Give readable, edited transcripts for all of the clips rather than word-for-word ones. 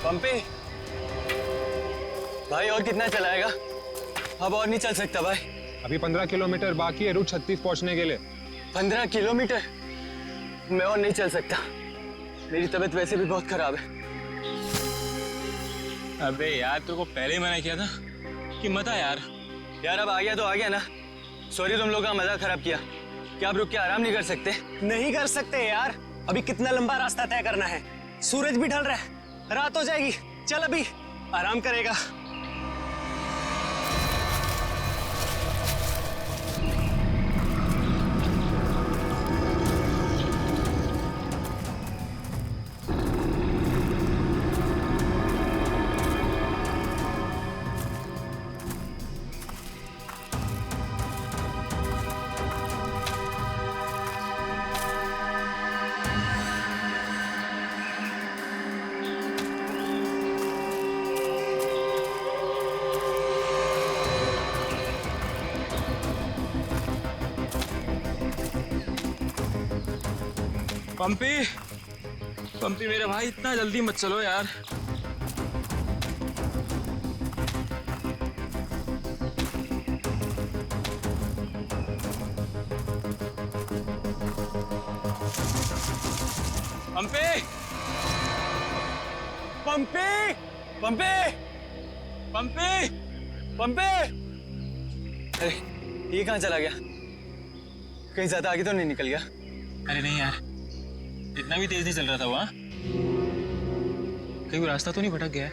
पंपी भाई, और कितना चलाएगा? अब और नहीं चल सकता भाई। अभी 15 किलोमीटर बाकी है रूट 36 पहुंचने के लिए। 15 किलोमीटर? मैं और नहीं चल सकता, मेरी तबीयत वैसे भी बहुत खराब है। अबे यार, तेरे को पहले ही मना किया था कि मत आ यार। यार अब आ गया तो आ गया ना। सॉरी तुम लोग का मजाक खराब किया। क्या आप रुक के आराम नहीं कर सकते? नहीं कर सकते यार, अभी कितना लंबा रास्ता तय करना है। सूरज भी ढल रहा है, रात हो जाएगी। चल अभी आराम करेगा। पंपी, पंपी मेरे भाई, इतना जल्दी मत चलो यार। पंपी, पंपी पंपी पंपी, पंपी! अरे ये कहाँ चला गया? कहीं ज्यादा आगे तो नहीं निकल गया? अरे नहीं यार, इतना भी तेज नहीं चल रहा था वहाँ। कहीं वो रास्ता तो नहीं भटक गया है?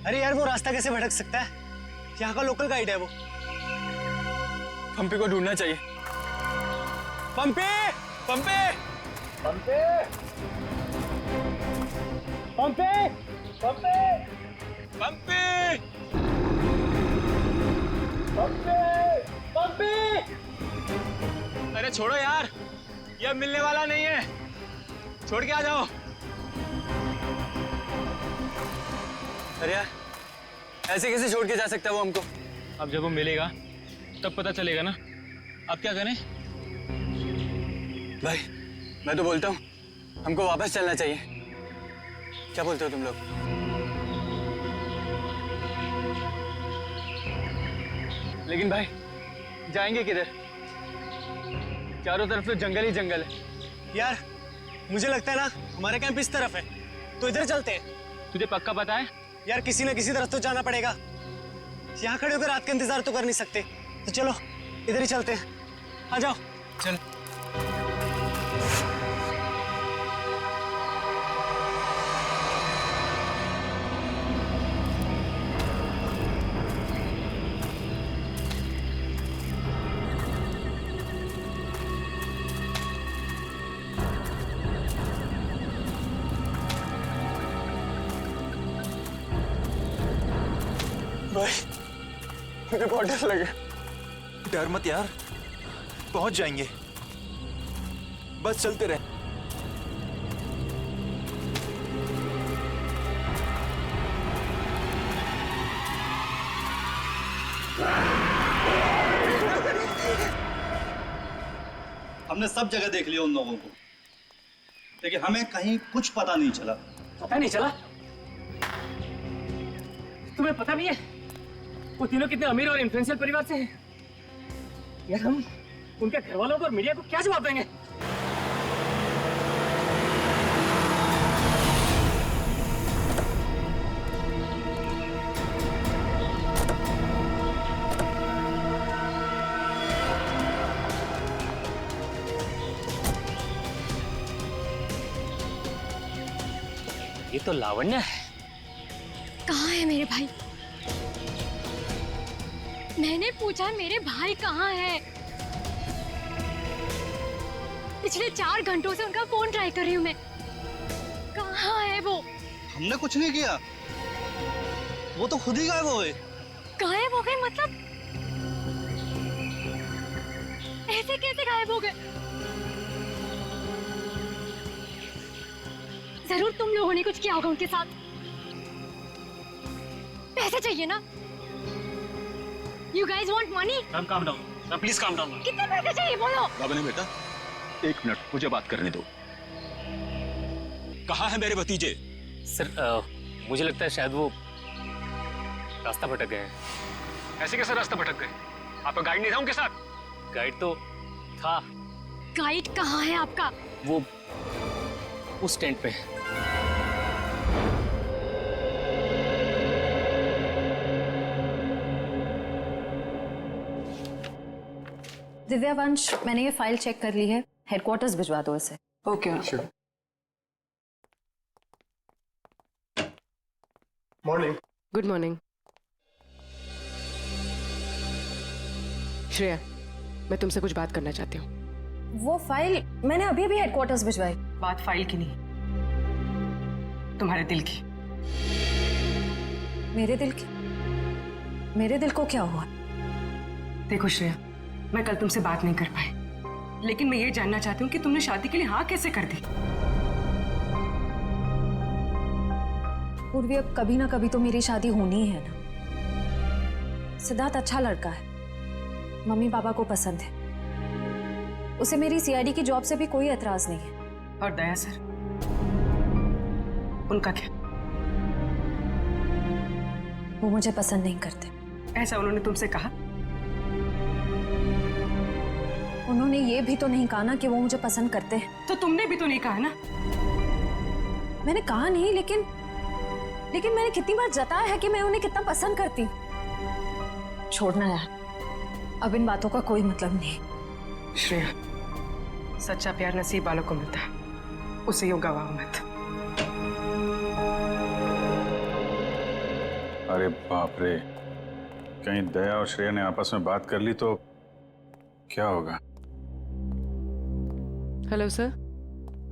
अरे यार, वो रास्ता कैसे भटक सकता है? यहाँ का लोकल गाइड है वो। पंपी को ढूंढना चाहिए। पंपी पंपी पंपी पंपी पंपी पंपी, पंपी पंपी! अरे छोड़ो यार, ये मिलने वाला नहीं है, छोड़ के आ जाओ। अरे यार, ऐसे कैसे छोड़ के जा सकता है वो हमको? अब जब वो मिलेगा तब पता चलेगा ना। अब क्या करें? भाई मैं तो बोलता हूँ हमको वापस चलना चाहिए। क्या बोलते हो तुम लोग? लेकिन भाई जाएंगे किधर? चारों तरफ तो जंगल ही जंगल है। यार मुझे लगता है ना हमारा कैंप इस तरफ है, तो इधर चलते हैं। तुझे पक्का पता है? यार किसी ना किसी तरफ तो जाना पड़ेगा। यहाँ खड़े होकर रात का इंतजार तो कर नहीं सकते, तो चलो इधर ही चलते हैं। आ जाओ। चल। भाई मुझे बहुत डर लगे। डर मत यार, पहुंच जाएंगे, बस चलते रहे। हमने सब जगह देख लिया उन लोगों को, लेकिन हमें कहीं कुछ पता नहीं चला। पता नहीं चला? तुम्हें पता नहीं है वो तीनों कितने अमीर और इन्फ्लुएंशियल परिवार से हैं? यार हम उनके घर वालों को और मीडिया को क्या जवाब देंगे? ये तो लावण्य है। कहाँ है मेरे भाई? मैंने पूछा मेरे भाई कहाँ है? पिछले 4 घंटों से उनका फोन ट्राई कर रही हूँ मैं। कहाँ है वो? हमने कुछ नहीं किया, वो तो खुद ही गायब हो गए। गायब हो गए मतलब? ऐसे कैसे गायब हो गए? जरूर तुम लोगों ने कुछ किया होगा उनके साथ। पैसे चाहिए ना? You guys want money? Calm down, please calm down. कितने पैसे चाहिए बोलो? बाबा बेटा, 1 मिनट मुझे बात करने दो। कहाँ है मेरे भतीजे? सर मुझे लगता है शायद वो रास्ता भटक गए हैं। ऐसे कैसे रास्ता भटक गए? आपका गाइड नहीं था उनके साथ? गाइड तो था, गाइड कहाँ है आपका? वो उस टेंट पे है। दिव्यावंश, मैंने ये फाइल चेक कर ली है, हेडक्वार्टर्स भिजवा दो इसे। Okay. Morning. Good morning. Shreya, मैं तुमसे कुछ बात करना चाहती हूँ। वो फाइल मैंने अभी अभी हेडक्वार्टर्स भिजवाई। बात फाइल की नहीं, तुम्हारे दिल की। मेरे दिल की? मेरे दिल को क्या हुआ? देखो श्रेया, मैं कल तुमसे बात नहीं कर पाई, लेकिन मैं ये जानना चाहती हूँ कि तुमने शादी के लिए हाँ कैसे कर दी? पूर्वी, अब कभी ना कभी तो मेरी शादी होनी है ना। सिद्धार्थ अच्छा लड़का है, मम्मी पापा को पसंद है, उसे मेरी सीआईडी की जॉब से भी कोई एतराज नहीं है। और दया सर, उनका क्या? वो मुझे पसंद नहीं करते। ऐसा उन्होंने तुमसे कहा? उन्होंने ये भी तो नहीं कहा ना कि वो मुझे पसंद करते हैं। तो तुमने भी तो नहीं कहा ना? मैंने कहा नहीं, लेकिन मैंने कितनी बार जताया है कि मैं उन्हें कितना पसंद करती हूँ। छोड़ना यार, अब इन बातों का कोई मतलब नहीं। श्रेया, सच्चा प्यार नसीब वालों को मिलता है, उसे यूं गवाओ मत। अरे बाप रे, कहीं दया और श्रेया ने आपस में बात कर ली तो क्या होगा? Hello sir.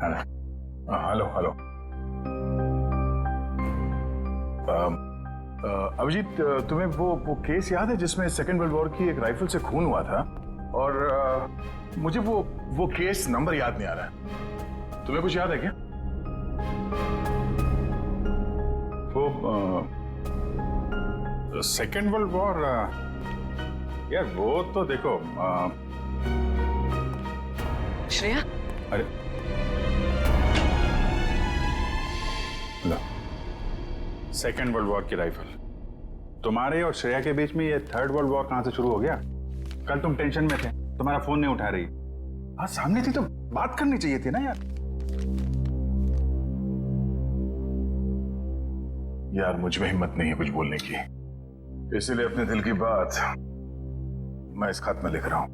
Hello hello. Abhijit, तुम्हें वो केस याद है जिसमें सेकेंड वर्ल्ड वॉर की एक राइफल से खून हुआ था? और मुझे वो केस नंबर याद नहीं आ रहा है। तुम्हें कुछ याद है क्या? वो सेकेंड वर्ल्ड वॉर, यार वो तो देखो श्रेया। अरे लो, सेकेंड वर्ल्ड वॉर की राइफल। तुम्हारे और श्रेया के बीच में ये थर्ड वर्ल्ड वॉर कहां से शुरू हो गया? कल तुम टेंशन में थे, तुम्हारा फोन नहीं उठा रही। हाँ, सामने थी तो बात करनी चाहिए थी ना यार। यार मुझ में हिम्मत नहीं है कुछ बोलने की, इसीलिए अपने दिल की बात मैं इस खत में लिख रहा हूं।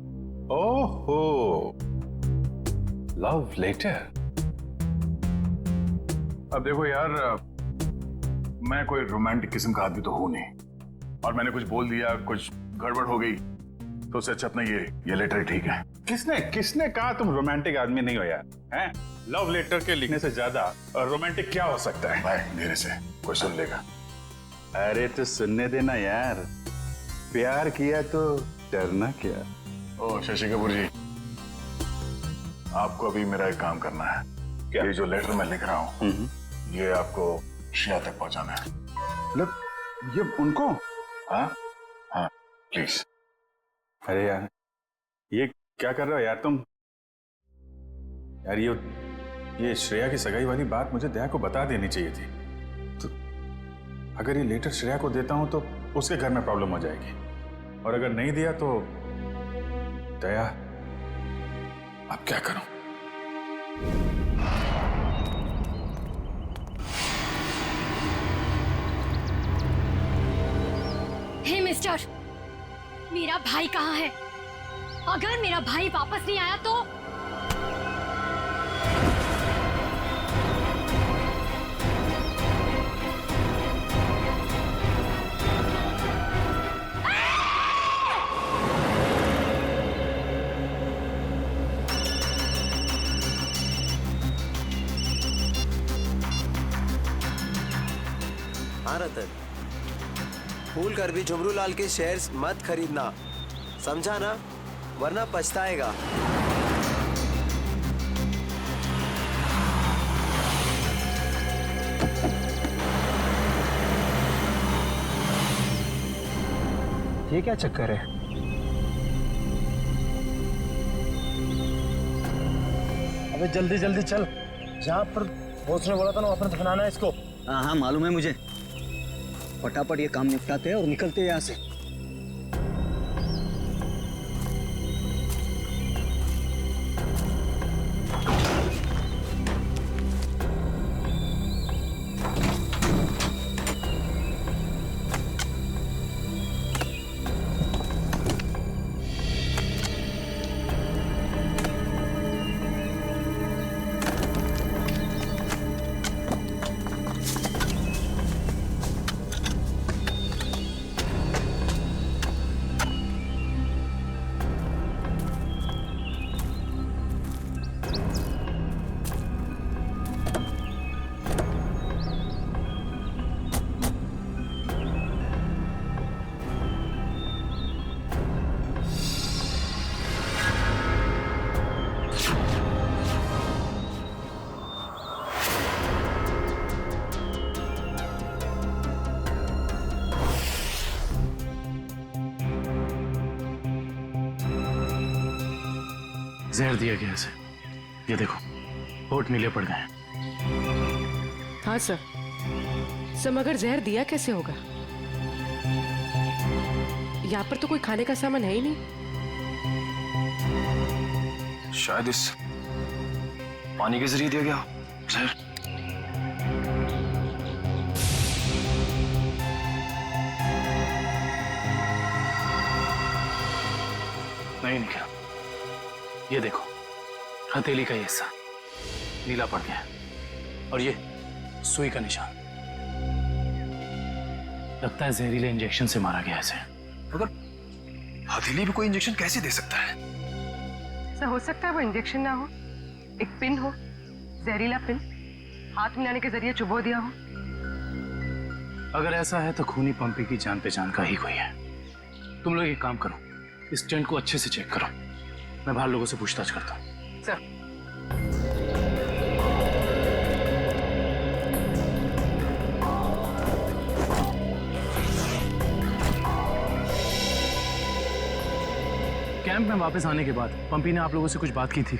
ओहो, लव लेटर। अब देखो यार, मैं कोई रोमांटिक किस्म का आदमी तो हूं नहीं, और मैंने कुछ बोल दिया, कुछ गड़बड़ हो गई, तो उससे अच्छा अपना ये लेटर ठीक है। किसने कहा तुम रोमांटिक आदमी नहीं हो यार? हैं? लव लेटर के लिखने से ज्यादा रोमांटिक क्या हो सकता है? भाई धीरे से, कोई सुन लेगा। अरे तो सुनने देना यार, प्यार किया तो डरना क्या। ओ शशि कपूर जी, आपको अभी मेरा एक काम करना है। क्या? ये जो लेटर मैं लिख रहा हूँ, ये आपको श्रेया तक पहुंचाना है। मतलब ये उनको? हाँ हाँ, प्लीज। अरे यार, ये क्या कर रहे हो यार तुम? यार ये श्रेया की सगाई वाली बात मुझे दया को बता देनी चाहिए थी। तो अगर ये लेटर श्रेया को देता हूं तो उसके घर में प्रॉब्लम हो जाएगी, और अगर नहीं दिया तो दया, अब क्या करूं? हे मिस्टर, मेरा भाई कहाँ है? अगर मेरा भाई वापस नहीं आया तो हाँ रतन, भूल कर भी झुमरू लाल के शेयर्स मत खरीदना, समझा ना? वरना पछताएगा। ये क्या चक्कर है? अबे जल्दी जल्दी चल, जहाँ पर पहुंचने वाला था ना वहाँ पर दफनाना है इसको। हाँ हाँ मालूम है मुझे। फटाफट ये काम निपटाते हैं और निकलते हैं यहाँ से। जहर दिया गया इसे। ये देखो, होठ नीले पड़ गए हैं। हाँ सर। सर मगर जहर दिया कैसे होगा? यहाँ पर तो कोई खाने का सामान है ही नहीं। शायद इस पानी के जरिए दिया गया जहर। नहीं निकला। ये देखो, हथेली का ये हिस्सा नीला पड़ गया है और ये सुई का निशान। लगता है जहरीले इंजेक्शन से मारा गया इसे। मगर हथेली भी कोई इंजेक्शन कैसे दे सकता है? सर हो सकता है वो इंजेक्शन ना हो, एक पिन हो, जहरीला पिन हाथ मिलाने के जरिए चुबो दिया हो। अगर ऐसा है तो खूनी पंपी की जान पहचान का ही कोई है। तुम लोग एक काम करो, इस टेंट को अच्छे से चेक करो। मैं बाहर लोगों से पूछताछ करता हूँ। सर कैंप में वापस आने के बाद पंपी ने आप लोगों से कुछ बात की थी?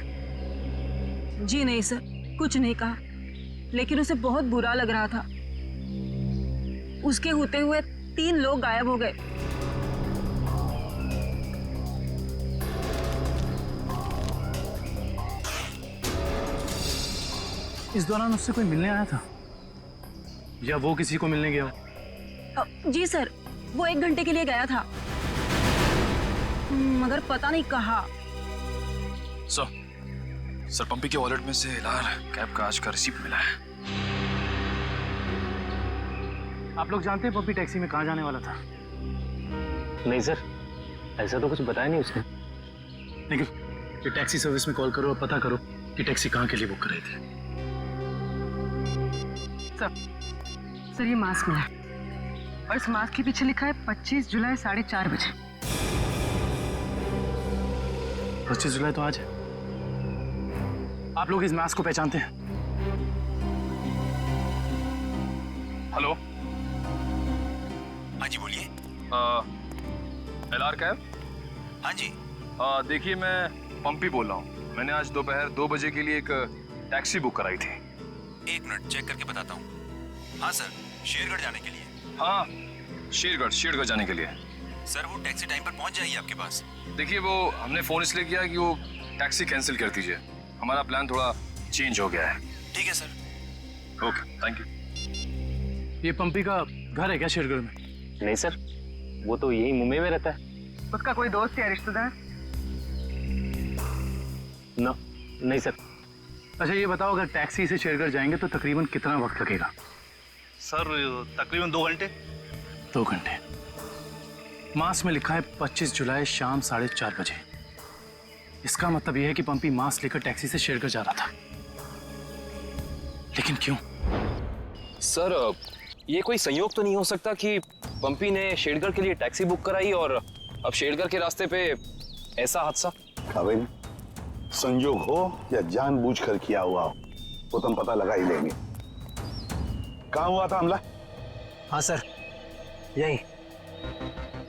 जी नहीं सर, कुछ नहीं कहा, लेकिन उसे बहुत बुरा लग रहा था। उसके होते हुए 3 लोग गायब हो गए। इस दौरान उससे कोई मिलने आया था या वो किसी को मिलने गया? जी सर, वो 1 घंटे के लिए गया था, मगर पता नहीं कहाँ। सर पंपी के वॉलेट में से लाल कैब का आज का रिसीप्ट मिला है। आप लोग जानते हैं पंपी टैक्सी में कहाँ जाने वाला था? नहीं सर, ऐसा तो कुछ बताया नहीं उसने। लेकिन ये टैक्सी सर्विस में कॉल करो और पता करो कि टैक्सी कहाँ के लिए बुक कर रही थी। सर ये मास्क मिला और इस मास्क के पीछे लिखा है 25 जुलाई 4:30 बजे। 25 जुलाई तो आज है। आप लोग इस मास्क को पहचानते हैं? हेलो, हाँ जी बोलिए। LR cab? हाँ जी। देखिए मैं पंपी बोल रहा हूँ। मैंने आज दोपहर 2 बजे के लिए एक टैक्सी बुक कराई थी। 1 मिनट चेक करके बताता हूँ। हाँ सर, शेरगढ़ जाने के लिए। हाँ, शेरगढ़ जाने के लिए। सर वो टैक्सी टाइम पर पहुँच जाएगी आपके पास। देखिए वो हमने फोन इसलिए किया कि वो टैक्सी कैंसिल कर दीजिए। हमारा प्लान थोड़ा चेंज हो गया है। ठीक है सर। Okay, thank you. ये पंपी का घर है क्या शेरगढ़ में? नहीं सर, वो तो यही मुंबई में रहता है। उसका कोई दोस्त या रिश्तेदार? नहीं सर। अच्छा ये बताओ, अगर टैक्सी से शेरगढ़ जाएंगे तो तकरीबन कितना वक्त लगेगा? सर तकरीबन 2 घंटे। 2 घंटे। मास में लिखा है 25 जुलाई शाम 4:30 बजे। इसका मतलब यह है कि पंपी मास लेकर टैक्सी से शेरगढ़ जा रहा था। लेकिन क्यों? सर ये कोई संयोग तो नहीं हो सकता कि पंपी ने शेरगढ़ के लिए टैक्सी बुक कराई और अब शेरगढ़ के रास्ते पे ऐसा हादसा? काबिल, संयोग हो या जानबूझकर किया हुआ हो वो तो हम पता लगा ही लेंगे। कहाँ हुआ था हमला? हाँ सर, यही।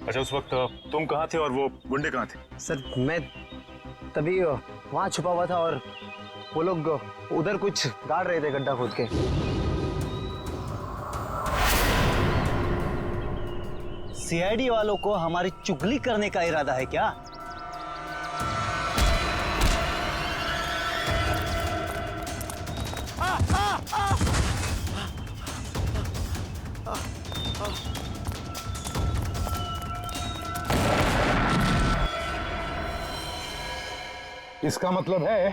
अच्छा उस वक्त तुम कहाँ थे और वो गुंडे कहाँ थे? सर मैं तभी वहाँ छुपा हुआ था और वो लोग उधर कुछ गाड़ रहे थे, गड्ढा खोद के। सीआईडी वालों को हमारी चुगली करने का इरादा है क्या? इसका मतलब है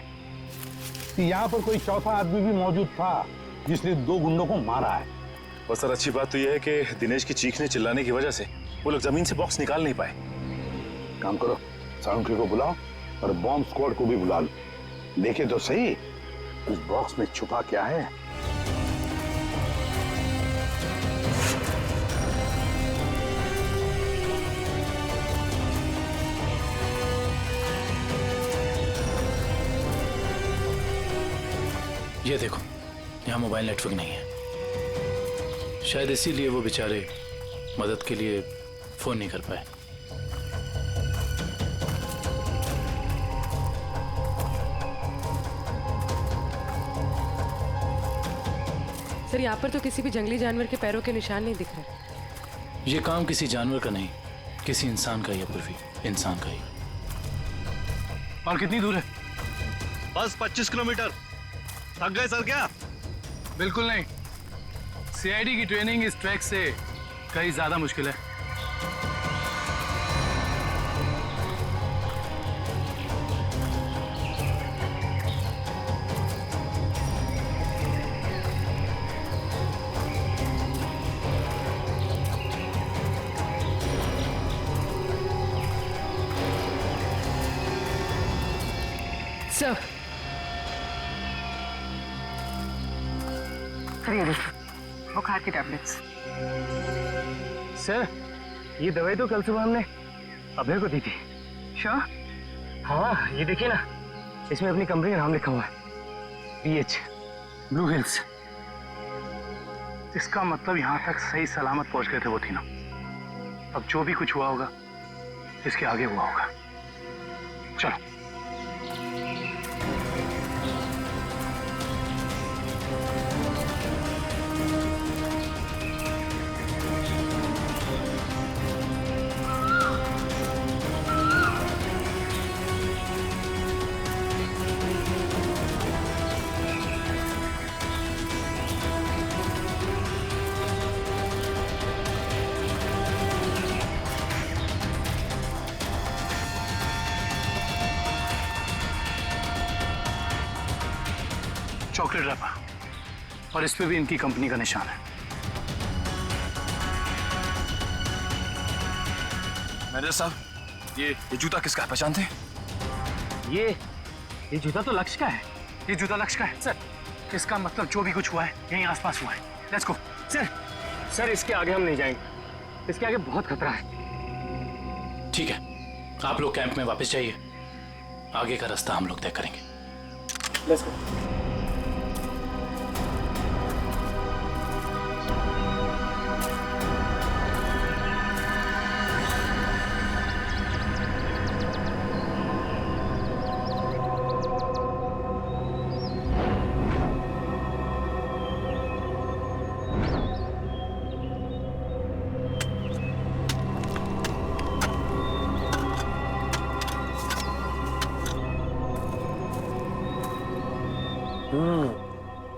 कि यहाँ पर कोई चौथा आदमी भी मौजूद था जिसने 2 गुंडों को मारा है। और सर अच्छी बात तो यह है कि दिनेश की चीखने चिल्लाने की वजह से वो लोग जमीन से बॉक्स निकाल नहीं पाए। काम करो, साउंड्री को बुलाओ और बॉम्ब स्क्वाड को भी बुला लो। देखे तो सही उस बॉक्स में छुपा क्या है। ये देखो, यहाँ मोबाइल नेटवर्क नहीं है। शायद इसीलिए वो बेचारे मदद के लिए फोन नहीं कर पाए। सर, यहाँ पर तो किसी भी जंगली जानवर के पैरों के निशान नहीं दिख रहे। ये काम किसी जानवर का नहीं, किसी इंसान का ही है पूर्वी, इंसान का ही। और कितनी दूर है? बस 25 किलोमीटर। थक गए सर क्या? बिल्कुल नहीं। सीआईडी की ट्रेनिंग इस ट्रैक से कहीं ज्यादा मुश्किल है। सर, ये देखिए, बुखार की टैबलेट्स। सर, ये दवाई तो कल सुबह हमने अभय को दी थी। श्योर? हाँ, ये देखिए ना, इसमें अपनी कंपनी का नाम लिखा हुआ है, BH ब्लू हिल्स। इसका मतलब यहाँ तक सही सलामत पहुंच गए थे वो तीनों। अब जो भी कुछ हुआ होगा इसके आगे हुआ होगा। चलो। चॉकलेट रैपर और इस पे भी इनकी कंपनी का निशान है। मैनेजर साहब, ये जूता किसका है, पहचानते हैं? ये जूता तो लक्ष्य का है। ये जूता लक्ष्य का है सर। इसका मतलब जो भी कुछ हुआ है यहीं आसपास हुआ है। Let's go. सर इसके आगे हम नहीं जाएंगे। इसके आगे बहुत खतरा है। ठीक है, आप लोग कैंप में वापस जाइए। आगे का रास्ता हम लोग तय करेंगे। Let's go.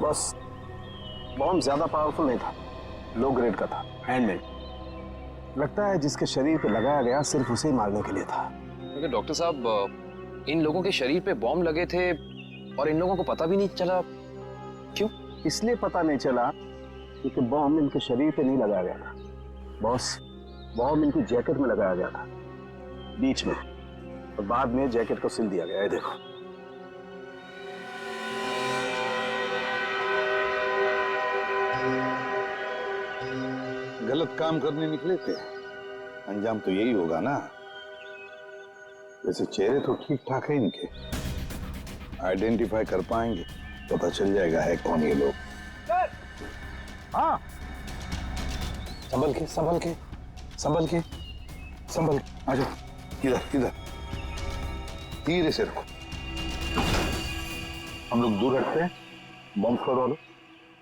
बस बॉम्ब ज्यादा पावरफुल नहीं था, लो ग्रेड का था, हैंडमेड। लगता है जिसके शरीर पे लगाया गया सिर्फ उसे ही मारने के लिए था। क्योंकि डॉक्टर साहब, इन लोगों के शरीर पे बॉम्ब लगे थे और इन लोगों को पता भी नहीं चला। क्यों? इसलिए पता नहीं चला क्योंकि बॉम्ब इनके शरीर पे नहीं लगाया गया था बॉस। बॉम्ब इनकी जैकेट में लगाया गया था, बीच में, और बाद में जैकेट को सिल दिया गया है। देखो, गलत काम करने निकले थे, अंजाम तो यही होगा ना। वैसे चेहरे तो ठीक ठाक है इनके, आइडेंटिफाई कर पाएंगे, पता चल जाएगा है कौन ये लोग। हाँ, संभल के संभल के संभल के संभल के आ जाओ। इधर इधर, धीरे से रखो। हम लोग दूर हटते हैं। बॉम्ब स्क्वाड वालों,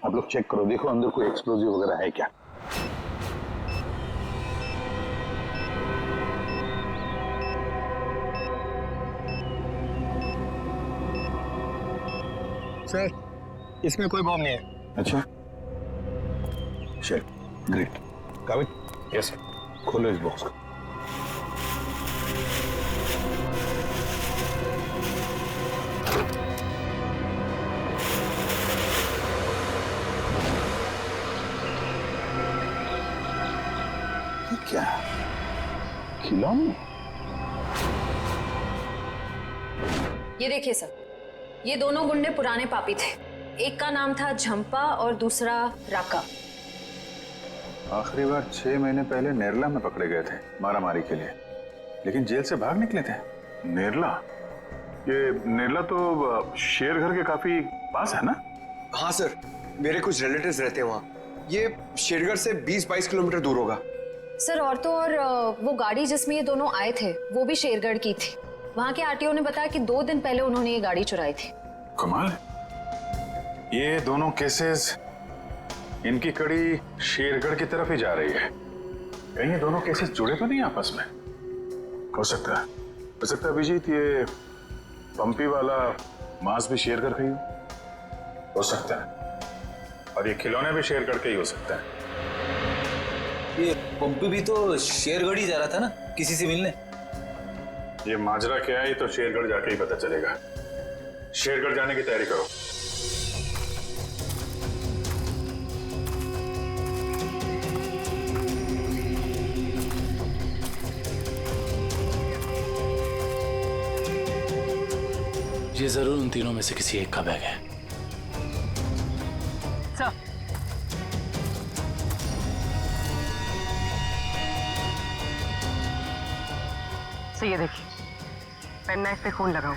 आप लोग चेक करो, देखो अंदर कोई एक्सप्लोजिव वगैरह है क्या। सर इसमें कोई बॉम्ब नहीं है। अच्छा, चल, ग्रेट। काबिल, यस सर। खोलो इस बॉक्स को। ये क्या है? खिलौने? ये देखिए सर, ये दोनों गुंडे पुराने पापी थे। एक का नाम था झंपा और दूसरा राका। आखिरी बार 6 महीने पहले नेरला में पकड़े गए थे मारामारी के लिए, लेकिन जेल से भाग निकले थे। नेरला? ये नेरला तो शेरघर के काफी पास है ना? हाँ सर, मेरे कुछ रिलेटिव्स रहते हैं वहाँ। ये शेरगढ़ से 20-22 किलोमीटर दूर होगा। सर और तो और वो गाड़ी जिसमें ये दोनों आए थे वो भी शेरगढ़ की थी। वहाँ के आरटीओ ने बताया कि 2 दिन पहले उन्होंने ये गाड़ी चुराई थी। कमाल, ये दोनों केसेस, इनकी कड़ी शेरगढ़ की तरफ ही जा रही है। कहीं ये दोनों केसेस जुड़े तो नहीं आपस में? हो सकता है अभिजीत, ये पंपी वाला मांस भी शेरगढ़ का ही हो सकता है, और ये खिलौने भी शेरगढ़ के ही हो सकता है। ये पंपी भी तो शेरगढ़ ही जा रहा था ना किसी से मिलने। ये माजरा क्या है तो शेरगढ़ जाके ही पता चलेगा। शेरगढ़ जाने की तैयारी करो। ये जरूर उन तीनों में से किसी एक का बैग है। सर, ये देखिए, पेन नाइफ पे खून लगा हुआ।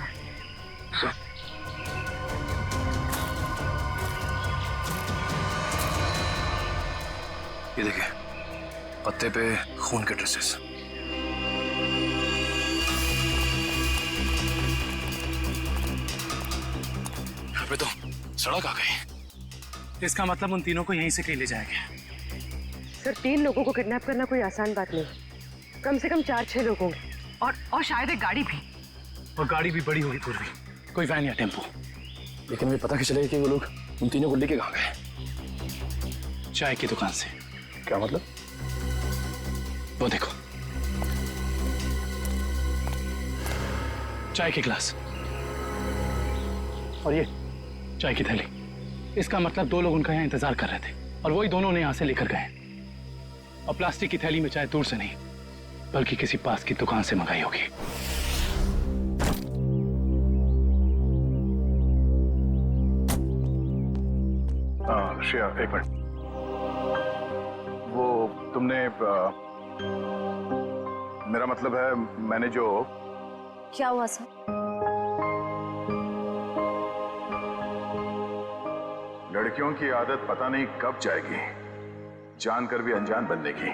ये देखिए, पत्ते पे खून के ट्रेसेस। यहाँ पे तो सड़क आ गई। इसका मतलब उन तीनों को यहीं से कहीं ले जाया गया। सर, 3 लोगों को किडनैप करना कोई आसान बात नहीं। कम से कम 4-6 लोग होंगे, और शायद एक गाड़ी भी। और गाड़ी भी बड़ी होगी पूर्वी, कोई वैन या टेम्पो। लेकिन मुझे पता कैसे चलेगा कि वो लोग उन तीनों को लेके कहाँ गए? चाय की दुकान से। क्या मतलब? वो देखो, चाय के गिलास और ये चाय की थैली। इसका मतलब 2 लोग उनका यहाँ इंतजार कर रहे थे और वही दोनों ने यहाँ से लेकर गए। और प्लास्टिक की थैली में चाय दूर से नहीं बल्कि किसी पास की दुकान से मंगाई होगी। श्रेया, एक मिनट। वो तुमने मेरा मतलब है, मैंने जो... क्या हुआ सर? लड़कियों की आदत पता नहीं कब जाएगी, जानकर भी अनजान बनने की।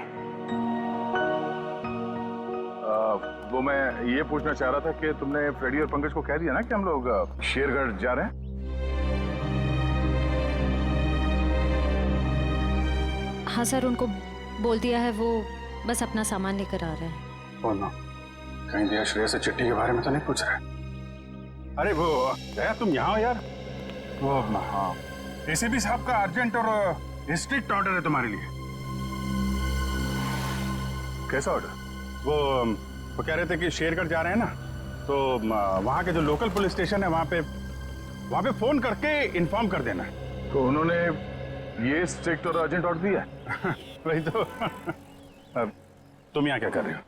वो मैं ये पूछना चाह रहा था कि तुमने फ्रेडी और पंकज को कह दिया ना कि हम लोग शेरगढ़ जा रहे हैं? हाँ सर, उनको बोल दिया है, वो बस अपना सामान लेकर आ रहे हैं। ओ नो, कहीं दिया श्रेया से चिट्ठी के बारे में तो नहीं पूछ रहे? अरे वो दया, तुम यहाँ हो यार। वो हाँ, एसीपी साहब का अर्जेंट और स्ट्रिक्ट ऑर्डर है तुम्हारे लिए। कैसा ऑर्डर? वो कह रहे थे कि शेरगढ़ जा रहे हैं ना, तो वहाँ के जो लोकल पुलिस स्टेशन है वहाँ पे फोन करके इन्फॉर्म कर देना। तो उन्होंने ये स्ट्रिक्ट और अर्जेंट ऑर्डर दिया है? वही तो। तुम यहाँ क्या कर रहे हो?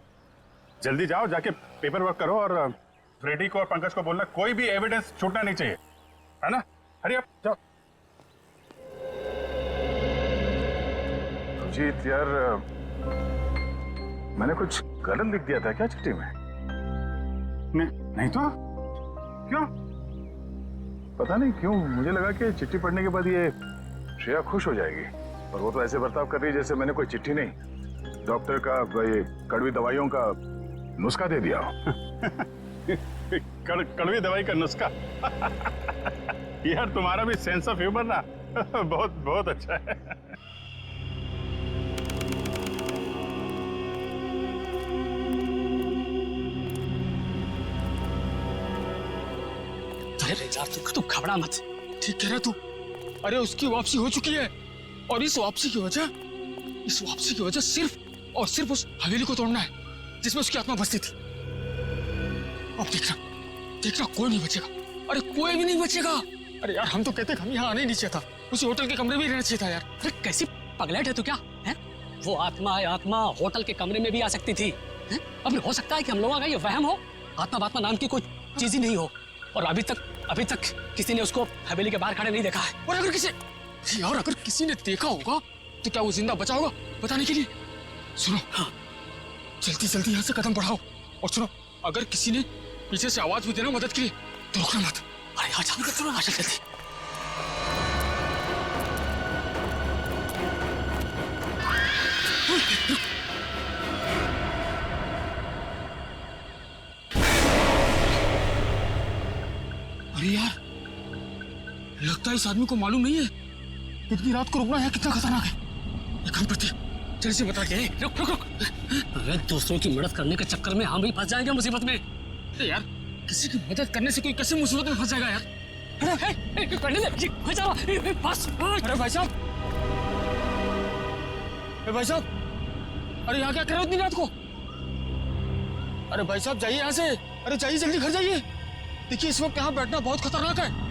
जल्दी जाओ, जाके पेपर वर्क करो, और फ्रेडी को और पंकज को बोलना कोई भी एविडेंस छूटना नहीं चाहिए, है ना? हरी अप, जाओ। जीत यार, मैंने कुछ गलत लिख दिया था क्या चिट्ठी में? नहीं तो क्यों? पता नहीं क्यों मुझे लगा कि चिट्ठी पढ़ने के बाद ये श्रेया खुश हो जाएगी, और वो तो ऐसे बर्ताव कर रही है जैसे मैंने कोई चिट्ठी नहीं, डॉक्टर का ये कड़वी दवाइयों का नुस्खा दे दिया हो। कड़वी दवाई का नुस्खा? यार तुम्हारा भी सेंस ऑफ ह्यूमर ना बहुत बहुत अच्छा है। अरे यार, तू घबरा मत, ठीक कह रहा तू। अरे उसकी वापसी हो चुकी है और इस वापसी की वजह सिर्फ और सिर्फ उस हवेली को तोड़ना है जिसमें उसकी आत्मा बसती थी। अब देखना कोई नहीं बचेगा। अरे कोई भी नहीं बचेगा। अरे यार हम तो कहते हम यहाँ आने ही नहीं चाहिए था, उसी होटल के कमरे में ही रहना चाहिए था यार। अरे कैसी पगलेट है तू क्या है? वो आत्मा होटल के कमरे में भी आ सकती थी। अब हो सकता है कि हम लोगों का ये वहम हो, आत्मा नाम की कोई चीज ही नहीं हो। और अभी तक किसी ने उसको हवेली के बाहर खड़े नहीं देखा है। और अगर किसी ने देखा होगा तो क्या वो जिंदा बचा होगा बताने के लिए? सुनो, हाँ, जल्दी यहाँ से कदम बढ़ाओ। और सुनो, अगर किसी ने पीछे से आवाज भी देना मदद के लिए तो रुकना मत। अरे यहाँ जल्दी। अरे यार, लगता है इस आदमी को मालूम नहीं है इतनी रात को रुकना है कितना खतरनाक है। एक काम करते हैं, जल्दी से बता के रुक। अरे दूसरों की मदद करने के चक्कर में हम भी फंस जाएंगे मुसीबत में। अरे यार, किसी की मदद करने से कोई कैसे मुसीबत में फंस जाएगा यार? अरे भाई साहब, अरे यहाँ क्या कर रहे हो इतनी रात को? अरे भाई साहब जाइए यहाँ से। अरे जाइए, जल्दी घर जाइए। देखिए इस वक्त यहाँ बैठना बहुत खतरनाक है।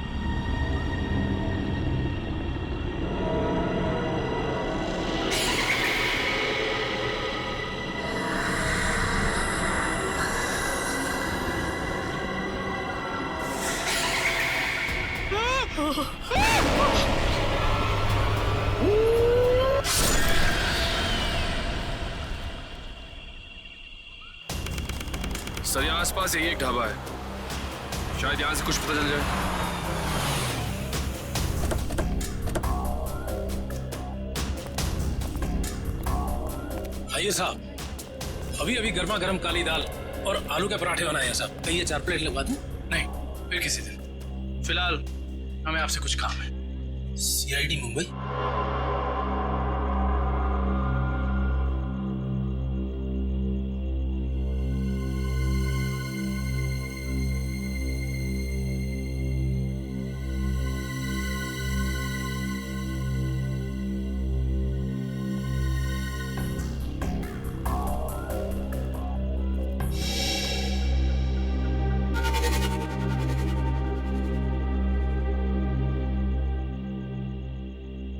सर यहाँ आसपास यही एक ढाबा है, शायद यहाँ से कुछ पता चल जाए। आइए साहब, अभी गर्मा गर्म काली दाल और आलू के पराठे बनाए हैं साहब। कहिए 4 प्लेट लगवा दूं? नहीं, फिर किसी दिन। फिलहाल हमें आपसे कुछ काम है। CID मुंबई।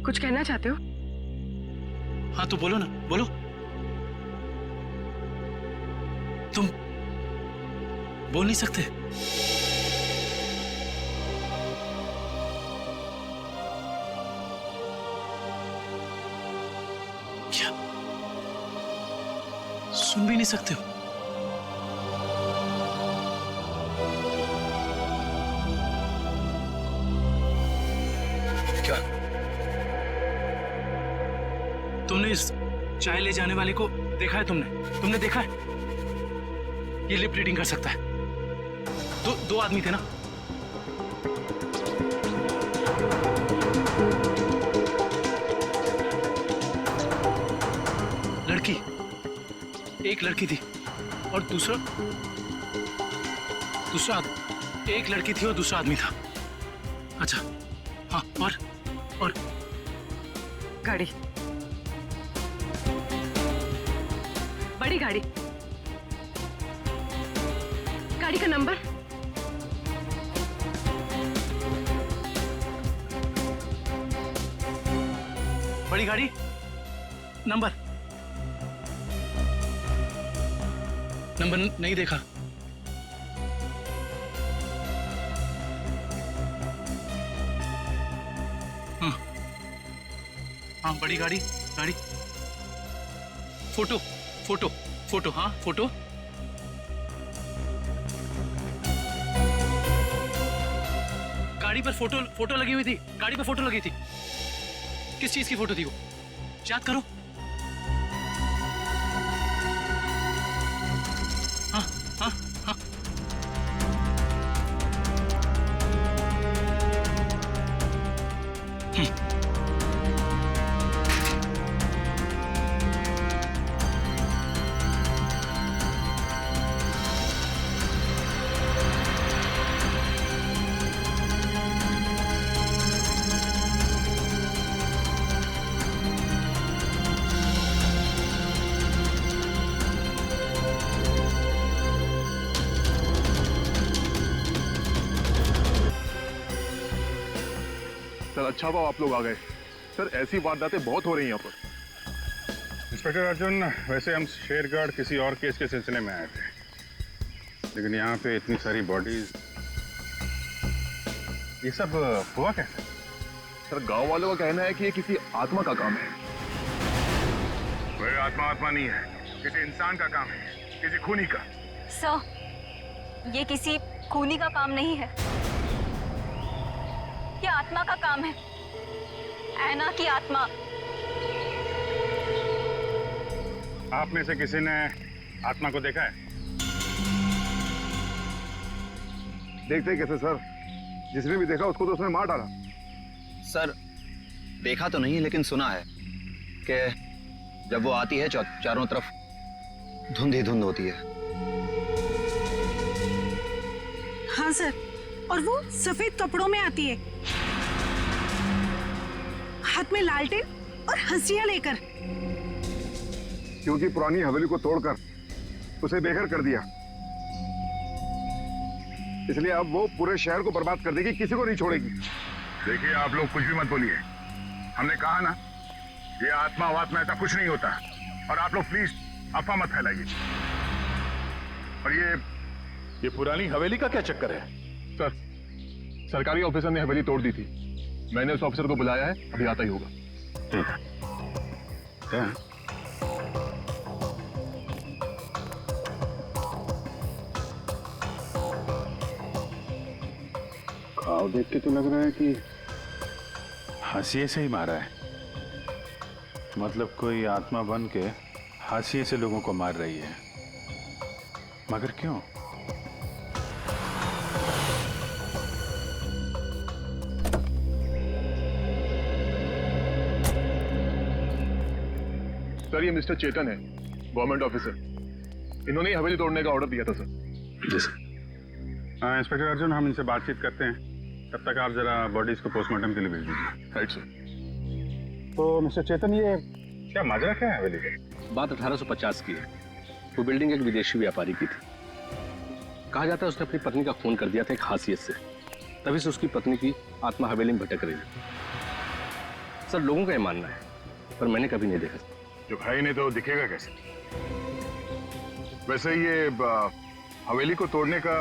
कुछ कहना चाहते हो? हाँ तो बोलो ना, बोलो। तुम बोल नहीं सकते? क्या सुन भी नहीं सकते हो? क्या तुमने इस चाय ले जाने वाले को देखा है? तुमने देखा है? ये लिप रीडिंग कर सकता है। दो आदमी थे ना? एक लड़की थी और एक लड़की थी और दूसरा आदमी था। अच्छा, हाँ, और गाड़ी, बड़ी गाड़ी का नंबर? बड़ी गाड़ी नंबर नहीं देखा। हाँ, बड़ी गाड़ी फोटो, हाँ फोटो। गाड़ी पर फोटो लगी हुई थी। गाड़ी पर फोटो लगी थी। किस चीज की फोटो थी वो? याद करो। हाँ हाँ हाँ, अच्छा हुआ आप लोग आ गए। सर ऐसी वारदातें बहुत हो रही हैं यहाँ पर। इंस्पेक्टर अर्जुन, वैसे हम शेरगढ़ किसी और केस के सिलसिले में आए थे, लेकिन यहाँ पे इतनी सारी बॉडीज, ये सब हुआ कैसे? सर गांव वालों का कहना है कि ये किसी आत्मा का काम है। कोई आत्मा नहीं है, किसी इंसान का काम है, किसी खूनी का। सर, ये किसी खूनी का काम नहीं है, ये आत्मा का काम है, ऐना की आत्मा। आप में से किसी ने आत्मा को देखा है? देखते कैसे सर, जिसने भी देखा उसको तो उसने मार डाला। सर देखा तो नहीं, लेकिन सुना है कि जब वो आती है चारों तरफ धुंध ही धुंध होती है। हाँ सर, और वो सफेद कपड़ों में आती है, हाथ में लालटेन और हंसिया लेकर। क्योंकि पुरानी हवेली को तोड़कर उसे बेघर कर दिया, इसलिए अब वो पूरे शहर को बर्बाद कर देगी, किसी को नहीं छोड़ेगी। देखिए आप लोग कुछ भी मत बोलिए, हमने कहा ना ये आत्मा वात्मा ऐसा कुछ नहीं होता, और आप लोग प्लीज अफवाह मत फैलाइए। और ये पुरानी हवेली का क्या चक्कर है? सर सरकारी ऑफिसर ने हवेली तोड़ दी थी, मैंने उस ऑफिसर को बुलाया है, अभी आता ही होगा। घाव देख के तो लग रहा है कि हाशिए से ही मारा है, मतलब कोई आत्मा बन के हाशिए से लोगों को मार रही है, मगर क्यों? सर ये मिस्टर चेतन है, गवर्नमेंट ऑफिसर, इन्होंने ही हवेली तोड़ने का ऑर्डर दिया था सर। जी सर। इंस्पेक्टर अर्जुन, हम इनसे बातचीत करते हैं, तब तक आप जरा बॉडीज को पोस्टमार्टम के लिए भेज दीजिए। Right sir. तो मिस्टर चेतन, ये क्या माजरा क्या है हवेली का? बात 1850 की है। वो बिल्डिंग एक विदेशी व्यापारी की थी। कहा जाता है उसने अपनी पत्नी का खून कर दिया था एक हाशियत से, तभी से उसकी पत्नी की आत्मा हवेली में भटक रही है। सर लोगों का ये मानना है, पर मैंने कभी नहीं देखा। जो भाई ने तो दिखेगा कैसे? वैसे ये हवेली को तोड़ने का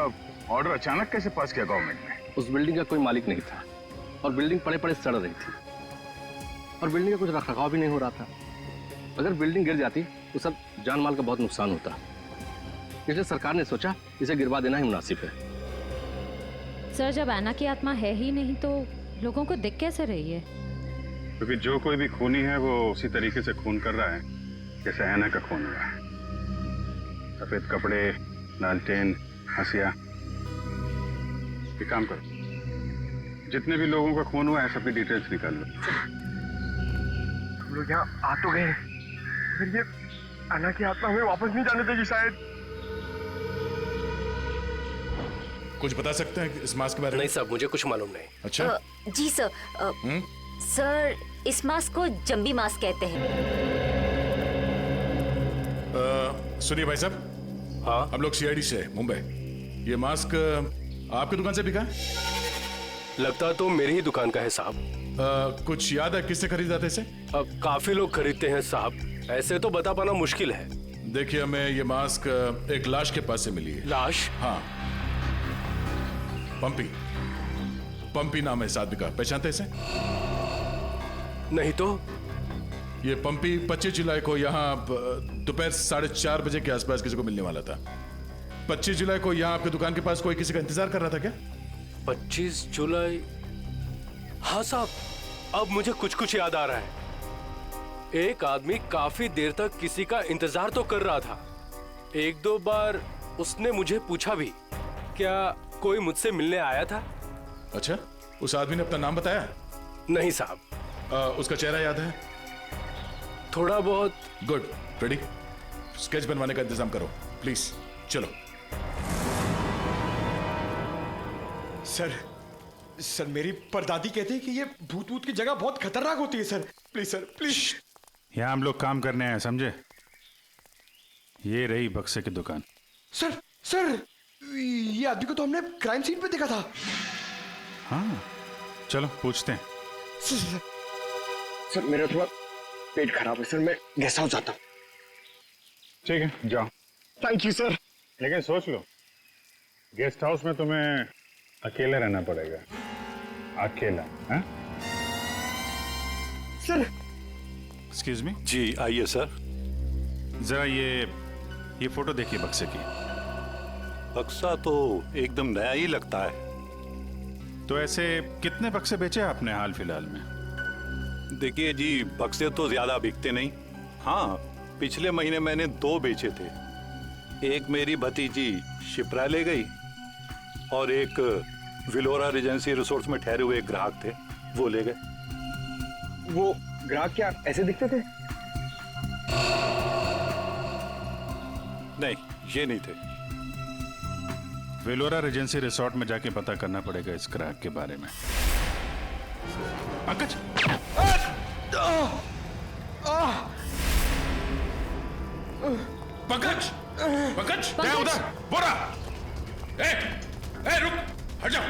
ऑर्डर अचानक कैसे पास किया गवर्नमेंट ने? उस बिल्डिंग का कोई मालिक नहीं था और बिल्डिंग पड़े पड़े सड़ रही थी और बिल्डिंग का कुछ रखरखाव भी नहीं हो रहा था। अगर बिल्डिंग गिर जाती तो सब जान माल का बहुत नुकसान होता, इसलिए सरकार ने सोचा इसे गिरवा देना ही मुनासिब है। सर जब ऐना की आत्मा है ही नहीं तो लोगों को दिख कैसे रही है? क्योंकि जो कोई भी खूनी है वो उसी तरीके से खून कर रहा है जैसे ऐना का खून हुआ है। सफेद कपड़े, लालटेन, हंसिया। एक काम करो, जितने भी लोगों का खून हुआ है सबकी डिटेल्स निकाल लो। हम लोग यहाँ आ तो गए, फिर ये ऐना की आत्मा हमें वापस नहीं जाने देगी शायद। कुछ बता सकते हैं इस मास्क के बारे में? नहीं साहब, मुझे कुछ मालूम नहीं। अच्छा। जी सर। सर इस मास्क को जंबी मास्क कहते हैं। सुनिए भाई साहब, हाँ हम लोग सीआईडी से मुंबई, ये मास्क आपकी दुकान से बिका है? लगता तो मेरी ही दुकान का है साहब। कुछ याद है किससे खरीदा था इसे? काफी लोग खरीदते हैं साहब, ऐसे तो बता पाना मुश्किल है। देखिए हमें ये मास्क एक लाश के पास से मिली है। लाश? हाँ, पंपी नाम है इस आदमी का, पहचानते इसे? नहीं तो। ये पंपी 25 जुलाई को यहाँ दोपहर 4:30 बजे के आसपास किसी को मिलने वाला था। 25 जुलाई को यहाँ आपकी दुकान के पास कोई किसी का इंतजार कर रहा था क्या? 25 जुलाई? हाँ साहब, अब मुझे कुछ कुछ याद आ रहा है। एक आदमी काफी देर तक किसी का इंतजार तो कर रहा था। एक दो बार उसने मुझे पूछा भी, क्या कोई मुझसे मिलने आया था? अच्छा, उस आदमी ने अपना नाम बताया? नहीं साहब। उसका चेहरा याद है? थोड़ा बहुत। Good, ready? स्केच बनवाने का इंतजाम करो प्लीज। चलो। सर मेरी परदादी कहती है कि ये भूत भूत की जगह बहुत खतरनाक होती है सर। Please sir, please. यहाँ हम लोग काम करने आए, समझे? ये रही बक्से की दुकान। सर ये आदमी को तो हमने क्राइम सीन पे देखा था। हाँ, चलो पूछते हैं। सर मेरा थोड़ा पेट खराब है सर, मैं गेस्ट हाउस जाता हूँ। ठीक है जाओ। Thank you sir. लेकिन सोच लो, गेस्ट हाउस में तुम्हें अकेले रहना पड़ेगा, अकेला। हाँ? सर। Excuse me. जी आइए सर। जरा ये फोटो देखिए बक्से की। बक्सा तो एकदम नया ही लगता है। तो ऐसे कितने बक्से बेचे आपने हाल फिलहाल में? देखिए जी, बक्से तो ज्यादा बिकते नहीं। हाँ, पिछले महीने मैंने 2 बेचे थे। एक मेरी भतीजी शिप्रा ले गई और एक विलोरा रेजेंसी रिसोर्ट्स में ठहरे हुए एक ग्राहक थे, वो ले गए। वो ग्राहक क्या ऐसे दिखते थे? नहीं, ये नहीं थे। वेलोरा रेजेंसी रिसोर्ट में जाके पता करना पड़ेगा इस ग्राहक के बारे में। पंकज! पंकज! पंकज! क्या उधर? बोरा! रुक! हट जाओ!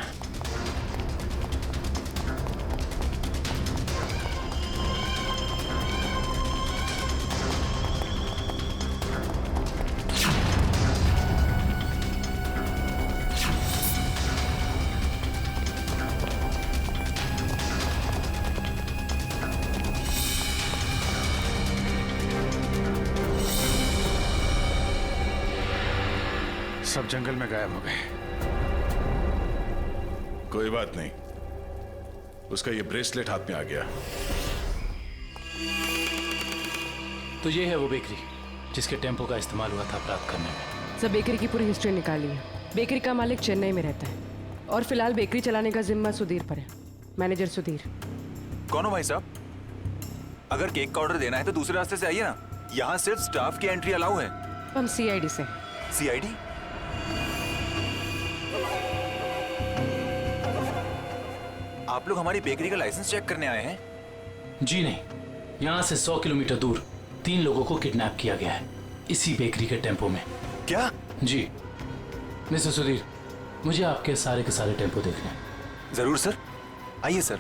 सब जंगल में गायब हो गए। कोई बात नहीं, उसका ये ब्रेसलेट हाथ में आ गया। तो ये है वो बेकरी जिसके टेम्पो का इस्तेमाल हुआ था अपराध करने में। सब बेकरी की पूरी हिस्ट्री निकाली है। बेकरी का मालिक चेन्नई में रहता है और फिलहाल बेकरी चलाने का जिम्मा सुधीर पर है। मैनेजर सुधीर। कौन हो भाई साहब? अगर केक का ऑर्डर देना है तो दूसरे रास्ते से आइए ना, यहाँ सिर्फ स्टाफ की एंट्री अलाउ है। हम सीआईडी से। सीआईडी? आप लोग हमारी बेकरी का लाइसेंस चेक करने आए हैं? जी नहीं, यहाँ से 100 किलोमीटर दूर 3 लोगों को किडनैप किया गया है, इसी बेकरी के टेम्पो में। क्या? जी मिस्टर सुधीर, मुझे आपके सारे के सारे टेम्पो देखने हैं। जरूर सर, आइए सर।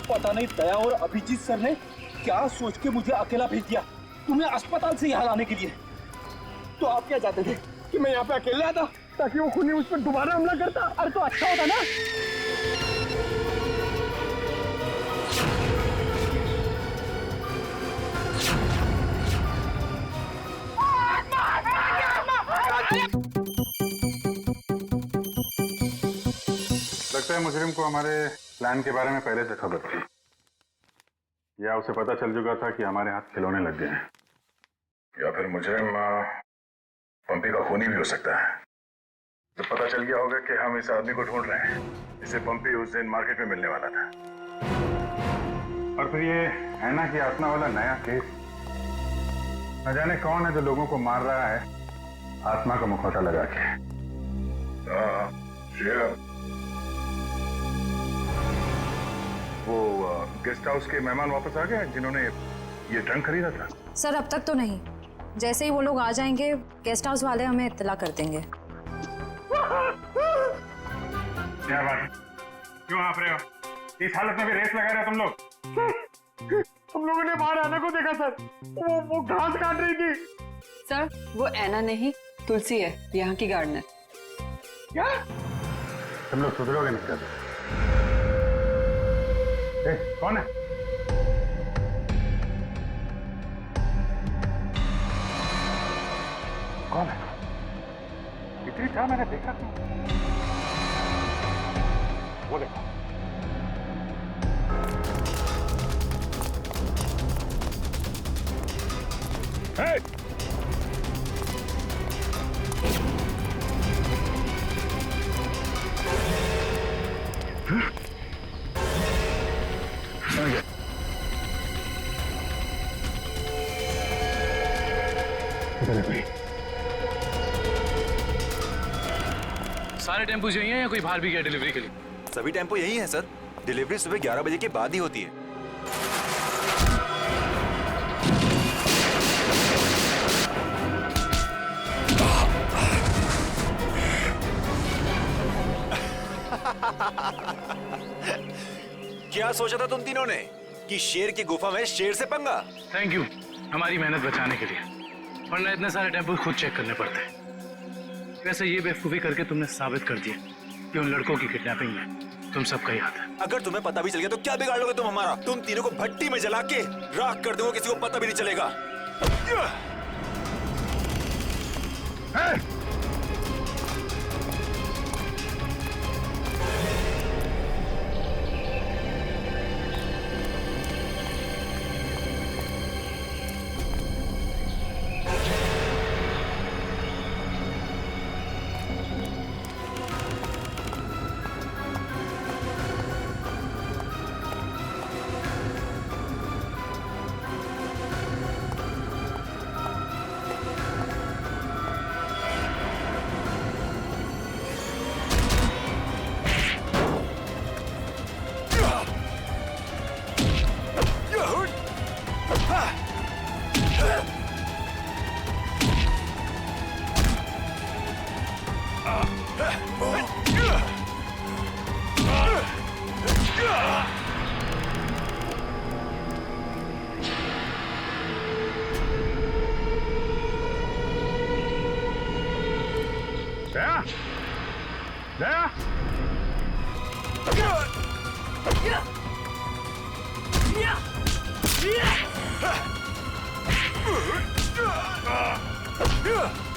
पता नहीं दया और अभिजीत सर ने क्या सोच के मुझे अकेला भेज दिया तुम्हें अस्पताल से यहाँ लाने के लिए। तो आप क्या चाहते थे कि मैं यहाँ पे अकेले आता ताकि वो खूनी उस पर दोबारा हमला करता? अरे तो अच्छा होता ना। लगता है मुजरिम को हमारे प्लान के बारे में पहले से खबर थी, या उसे पता चल चुका था कि हमारे हाथ खिलौने लग गए हैं। या फिर मुजरिम पंपी का खूनी भी हो सकता है। तो पता चल गया होगा कि हम इस आदमी को ढूंढ रहे हैं, इसे पंपी उस दिन मार्केट में मिलने वाला था। और फिर ये हैना की आत्मा वाला नया केस, न जाने कौन है जो लोगों को मार रहा है आत्मा का मुखौटा लगा के। वो गेस्ट हाउस के मेहमान वापस आ गए जिन्होंने ये ट्रंक खरीदा था? सर अब तक तो नहीं, जैसे ही वो लोग आ जाएंगे गेस्ट हाउस वाले हमें इत्तला कर देंगे। क्या बात, क्यों हाँफ रहे हो? इस हालत में भी रेस लगा रहे हो तुम लोग? हम लोगों ने बाहर आना को देखा सर, वो घास काट रही थी। सर वो ऐना नहीं, तुलसी है, यहाँ की गार्डनर। क्या? तुम लोग सुधरोगे नहीं कर? कौन है? कौन है? इतनी चाह मैंने देखा था। वो देखो। Hey! सारे टेम्पो यही हैं या कोई बाहर भी गया डिलीवरी के लिए? सभी टेम्पो यही हैं सर। डिलीवरी सुबह 11 बजे के बाद ही होती है। क्या सोचा था तुम तीनों ने कि शेर की गुफा में शेर से पंगा? थैंक यू हमारी मेहनत बचाने के लिए, वरना इतने सारे टेम्पल खुद चेक करने पड़ते। वैसे ये बेवकूफी करके तुमने साबित कर दिया कि उन लड़कों की किडनैपिंग में तुम सबका ही हाथ है। अगर तुम्हें पता भी चल गया तो क्या बिगाड़ लोगे तुम हमारा? तुम तीनों को भट्टी में जला के राख कर दूंगा, किसी को पता भी नहीं चलेगा। Yeah!